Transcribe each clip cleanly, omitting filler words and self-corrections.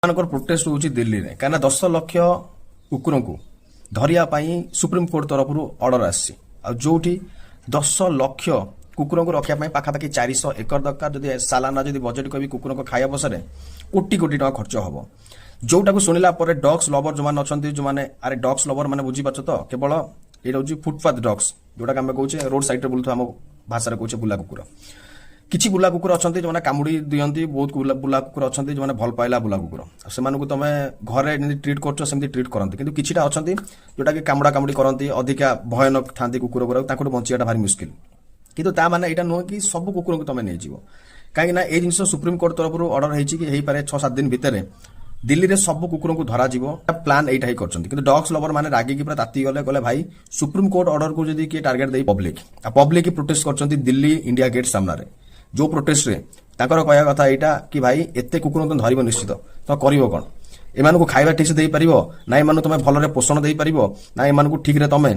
protest होची दिल्ली रे काना 10 लाख कुकुर को धरिया सुप्रीम कोर्ट तरफ ऑर्डर आसी जोठी 10 लाख कुकुर को रखा पाखापाखि 400 एकर दरकार जदि सालाना जदि बजेट कह कुकुर को खाया बसरे कोटी कोटी टका खर्च हम जोटा शुणिला डग्स लवर जो अच्छा जो मैंने अरे डग्स लवर मैंने बुझीपार तो केवल ये हूँ फुटपाथ डग्स जोटा आम कहे रोड साइड बुलू आम भाषा कहे बुला कुकुर किछि बुला कुकुर अच्छा जो मैंने कामुड़ी दिखती बहुत बुला कुकुर अच्छा जो मैंने भल पाइला बुला कुकुर से तुम घरे ट्रिट कर ट्रिट करती किसी किछिटा अच्छा जोटा कि कामुड़ा कामुड़ी करती अधिका भयानक था कुकुर गुरा बंचिया भारी मुस्किल किंतु ता माने एटा नुह कि सब कुकुर को तुम नहीं जीव कहीं ए जिन सुप्रीम कोर्ट तरफ ऑर्डर होपारे 6-7 दिन भितर दिल्ली रे सब कुकुर को धरा जीव प्लान एटा ही कर डग्स लवर मैंने रागिकी पूरा ताती गले कहले भाई सुप्रीम कोर्ट ऑर्डर को जदि किए टार्गेट दे पब्लिक प्रोटेस्ट कर दिल्ली इंडिया गेट सामने जो प्रोटेस्ट रे ताकर कहया कथा एटा कि भाई एते कुकुर तुम धरिब निश्चित तो करिवो कोन एमान को खाइबा ठीक से देई परिबो ना एमान तुम भलरे पोषण देई परिबो ना एमान को ठीक रे तमे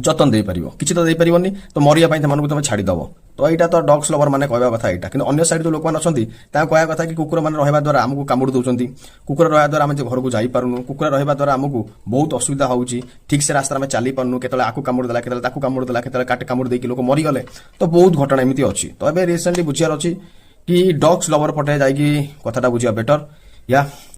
जतन दे पारिबो किछि तो दे पारिबोनी तो मरिया पई तमन को तुम छाड़ी दबो तो एटा तो डग्स लवर माने कहबा कथा एटा कि अन्य साइड जो लोक मान अछंती ता कहया कथा कि कुकुर माने रहबा द्वारा हमकु कामुड़ दोचंती कुकुर रहबा द्वारा हम जे घर को जाई पारुनु कुकुर रहबा द्वारा हमकु बहुत असुविधा होउची ठीक से रास्ता में चली पारुनु केतले आकु कामुड़ देला केतले ताकु कामुड़ देला केतले काटे कामुड़ देकी लोक मरि गले तो बहुत घटना एमिति अछि तो एबे रिसेंटली बुझियार अछि कि डग्स लवर पटे जाई कि कथाटा बुझिया बेटर या